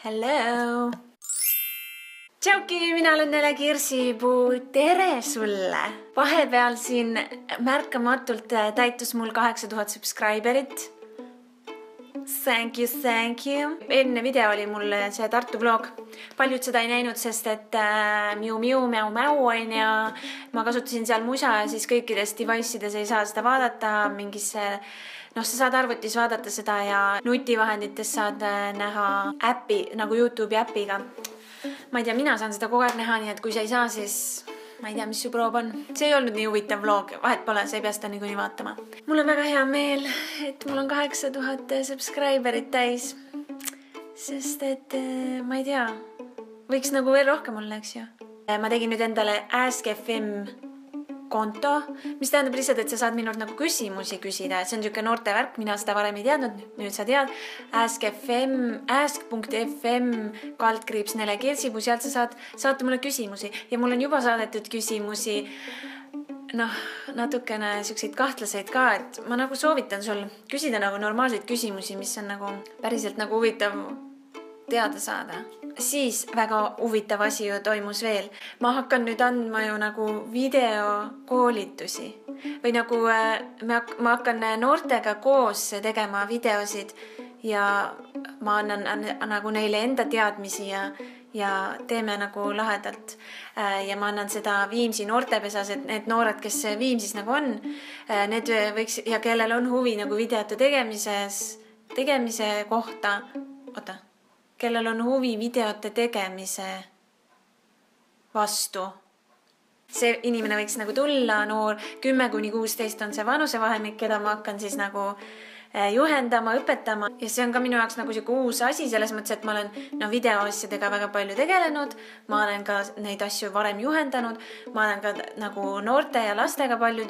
Hello! Tšauki, mina olen Nele Kirsipuu. Tere sulle! Vahepeal siin märkamatult täitus mul 8000 subscriberit. Thank you. Enne video oli mul see Tartu vlog. Paljud seda ei näinud, sest et miu on ja ma kasutasin seal musa ja siis kõikides device'ides ei saa seda vaadata mingisse... sa saad arvutis vaadata seda ja nutivahendites saad näha äppi, nagu YouTube'i äppiga. Ma ei tea, mina saan seda kogu aeg näha, nii et kui sa ei saa, siis ma ei tea, mis su proov on. See ei olnud nii huvitav vlog, vahet pole, sa ei pea seda niikuinii vaatama. Mul on väga hea meel, et mul on 8000 subscriberit täis. Sest et, ma ei tea, võiks nagu veel rohkem olla, eks ju. Ma tegin nüüd endale Ask FM konto, mis tähendab lihtsalt, et sa saad minult nagu küsimusi küsida. See on niisugune noorte värk, mina seda varem ei teadnud, nüüd sa tead. ask.fm /Nele Kirsipuu, sealt sa saad saata mulle küsimusi. Ja mul on juba saadetud küsimusi, natukene selliseid kahtlaseid ka, et ma nagu soovitan sul küsida nagu normaalseid küsimusi, mis on nagu päriselt nagu huvitav teada saada. Siis väga huvitav asi ju toimus veel. Ma hakkan nüüd andma ju nagu videokoolitusi. Või nagu ma hakkan noortega koos tegema videosid ja ma annan nagu neile enda teadmisi ja teeme nagu lahedalt. Ja ma annan seda Viimsi noortepesas, et need noored, kes Viimsis nagu on, need võiks, ja kellel on huvi nagu videote tegemise kohta, kellel on huvi videote tegemise vastu. See inimene võiks nagu tulla, noor 10–16 on see vanusevahemik, keda ma hakkan siis nagu juhendama, õpetama. Ja see on ka minu jaoks nagu siuke uus asi, selles mõttes, et ma olen videoasjadega väga palju tegelenud. Ma olen ka neid asju varem juhendanud. Ma olen ka nagu noorte ja lastega palju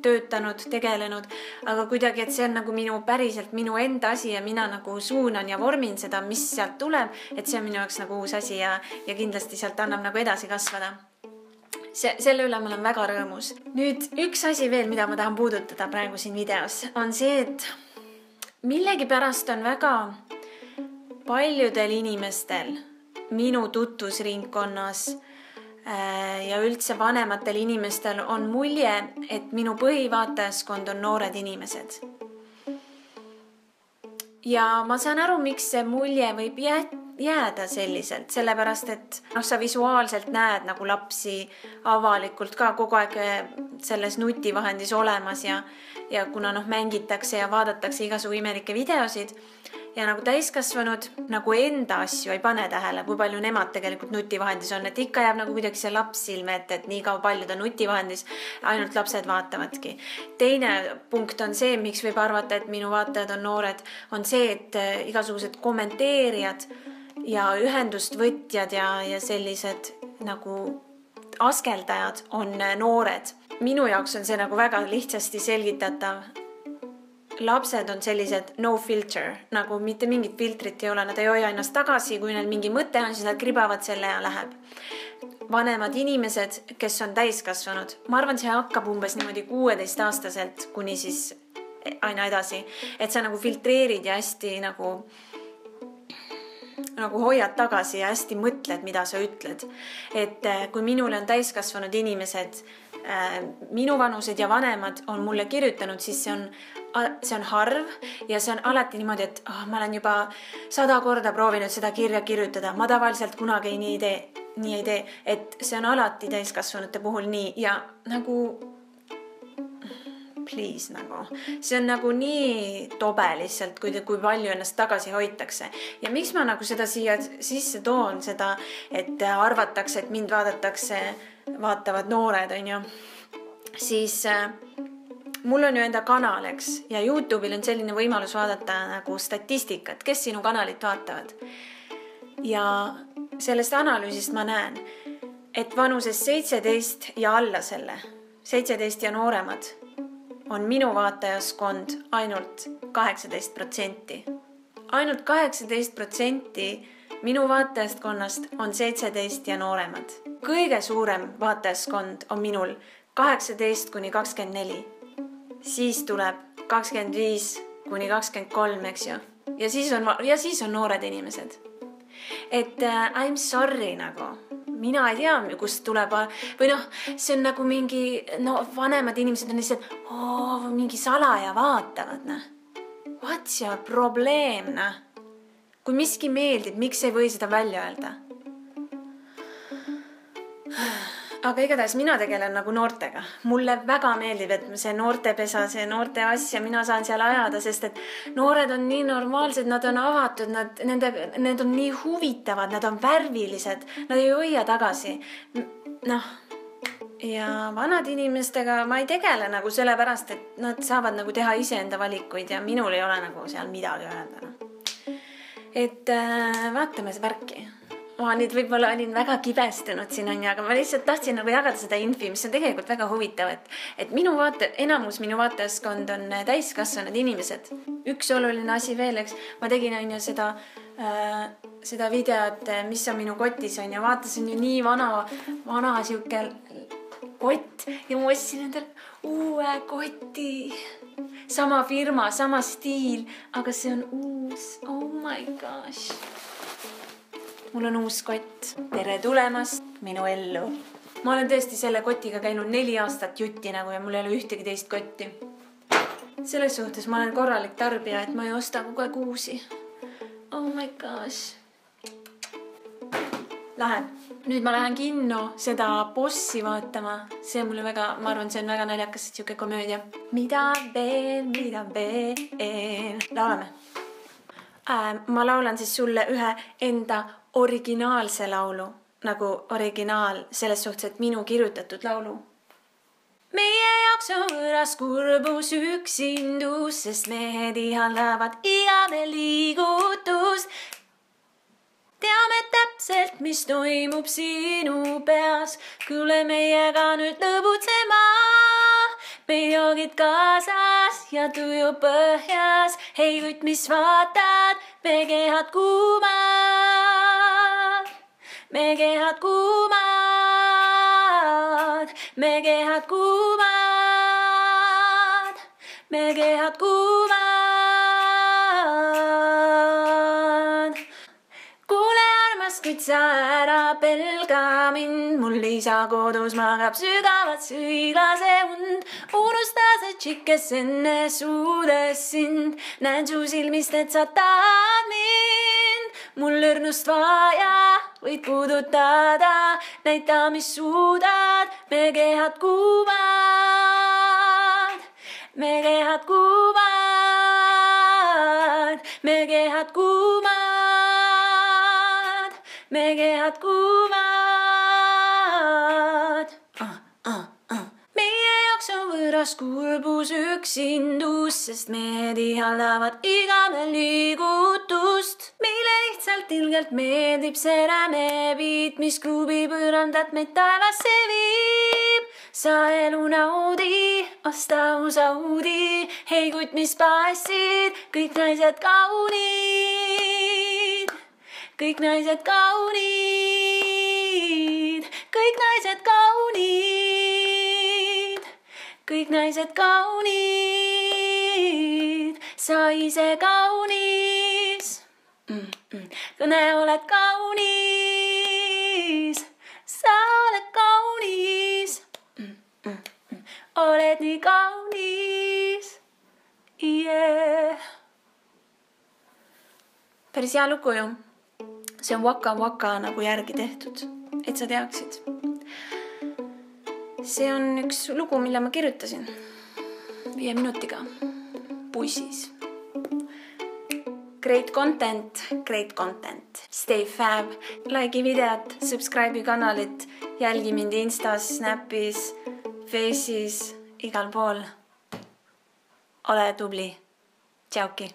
töötanud, tegelenud. Aga kuidagi, et see on nagu päriselt minu enda asi ja mina nagu suunan ja vormin seda, mis sealt tuleb. Et see on minu jaoks nagu uus asi ja kindlasti sealt annab nagu edasi kasvada. Selle üle ma olen väga rõõmus. Nüüd üks asi veel, mida ma tahan puudutada praegu siin videos, on see, et millegi pärast on väga paljudel inimestel minu tutvusringkonnas ja üldse vanematel inimestel on mulje, et minu põhivaatajaskond on noored inimesed. Ja ma saan aru, miks see mulje võib jääda selliselt, sellepärast, et sa visuaalselt näed nagu lapsi avalikult ka kogu aeg selles nutivahendis olemas ja kuna mängitakse ja vaadatakse igasugu imelikke videosid ja nagu täiskasvanud nagu enda asju ei pane tähele, kui palju nemad tegelikult nutivahendis on, et ikka jääb nagu kuidagi see laps silme ette, et nii kaua palju ta nutivahendis, ainult lapsed vaatavadki. Teine punkt on see, miks võib arvata, et minu vaatajad on noored, on see, et igasugused kommenteerijad ja ühendust võtjad ja sellised nagu askeldajad on noored. Minu jaoks on see nagu väga lihtsasti selgitatav. Lapsed on sellised no filter, nagu mitte mingit filtrit ei ole, nad ei hoia ennast tagasi, kui neil mingi mõte on, siis nad kribavad selle ja läheb. Vanemad inimesed, kes on täiskasvanud, ma arvan, see hakkab umbes niimoodi 16-aastaselt kuni siis aina edasi, et sa nagu filtreerid ja hästi nagu hoiad tagasi ja hästi mõtled, mida sa ütled. Et kui minule on täiskasvanud inimesed, minu vanused ja vanemad on mulle kirjutanud, siis see on harv ja see on alati niimoodi, et ma olen juba 100 korda proovinud seda kirja kirjutada. Ma tavaliselt kunagi nii ei tee, et see on alati täiskasvanute puhul nii ja nagu please nagu. See on nagu nii tobe lihtsalt, kui palju ennast tagasi hoitakse. Ja miks ma nagu seda siia sisse toon, seda, et arvatakse, et mind vaatavad noored, on ju. Siis mul on ju enda kanal, eks, ja YouTube'il on selline võimalus vaadata nagu statistikat, kes sinu kanalit vaatavad. Ja sellest analüüsist ma näen, et vanuses 17 ja alla selle, 17 ja nooremad, on minu vaatajaskond ainult 18%. Ainult 18% minu vaatajaskonnast on 17 ja nooremad. Kõige suurem vaatajaskond on minul 18–24. Siis tuleb 25–23, eks ju. Ja siis on noored inimesed. et I'm sorry nagu. Mina ei tea, kust tuleb või noh, see on nagu mingi, no vanemad inimesed on lihtsalt mingi salaja vaatavad, noh. What's your probleem, noh? Kui miski meeldib, miks ei või seda välja öelda? Aga igatahes mina tegelen nagu noortega. Mulle väga meeldib, et see noortepesa, see noorte asja, mina saan seal ajada, sest et noored on nii normaalsed, nad on avatud, need on nii huvitavad, nad on värvilised, nad ei hoia tagasi. Noh, ja vanad inimestega ma ei tegele nagu sellepärast, et nad saavad nagu teha iseenda valikuid ja minul ei ole nagu seal midagi öelda. Et vaatame see värki. Ma nüüd võib-olla olin väga kibestunud siin, aga ma lihtsalt tahtsin nagu jagada seda infi, mis on tegelikult väga huvitav, et enamus minu vaatajaskond on täiskasvanud inimesed. Üks oluline asi veel, eks, ma tegin seda videot, mis on minu kotis on ja vaatasin ju nii vana siuke kott ja ma ostsin endale uue koti. Sama firma, sama stiil, aga see on uus. Oh my gosh. Mul on uus kott. Tere tulemast minu ellu. Ma olen tõesti selle kotiga käinud 4 aastat jutti nagu ja mul ei ole ühtegi teist kotti. Selles suhtes ma olen korralik tarbija, et ma ei osta kogu aeg uusi. Oh my gosh. Lähen. Nüüd ma lähen kinno seda Bossi vaatama. See on mulle väga, ma arvan, see on väga naljakas, et siuke komöödia. Mida veel? Laulame. Ma laulan siis sulle ühe enda originaalse laulu, nagu originaal selles suhtes, et minu kirjutatud laulu. Meie jaoks on võõras kurbus üksindus, sest mehed ihaldavad igale liigutust. Teame täpselt, mis toimub sinu peas, kuule meiega nüüd lõbutsema. Meil joogid kaasas ja tuju põhjas, hei kutt, mis vaatad, me kehad kuumad. Me kehad kuumad, me kehad kuumad, me kehad kuumad. Kuule armas, kuid sa ära pelga mind, mul isa kodus magab sügavat süglase und. Unusta see tšikk, kes enne suudes sind, näen su silmist, et sa tahad mind. Mul õrnust vaja, võid puudutada, näita, mis suudad, me kehad kuumad. Me kehad kuumad, me kehad kuumad, me kehad kuumad. Meie jaoks on võõras kurbus üksindus, sest mehed ihaldavad igame liigutust. Meile lihtsalt ilgelt meeldib see rämepiit, mis klubi põrandat meid taevasse viib. Sa elu naudi, osta uus Audi, hei kutt, mis passid, kõik naised kaunid. Kõik naised kaunid, kõik naised kaunid, kõik naised kaunid, sa ise kaunis, kõne oled kaunis, sa oled kaunis, oled nii kaunis, yeah. Päris hea lugu ju. See on Waka Waka nagu järgi tehtud, et sa teaksid. See on üks lugu, mille ma kirjutasin 5 minutiga bussis. Great content, great content. Stay fab. Like'i videot, subscribe'i kanalit, jälgi mind Instas, Snapis, Face'is, igal pool. Ole tubli. Tšauki.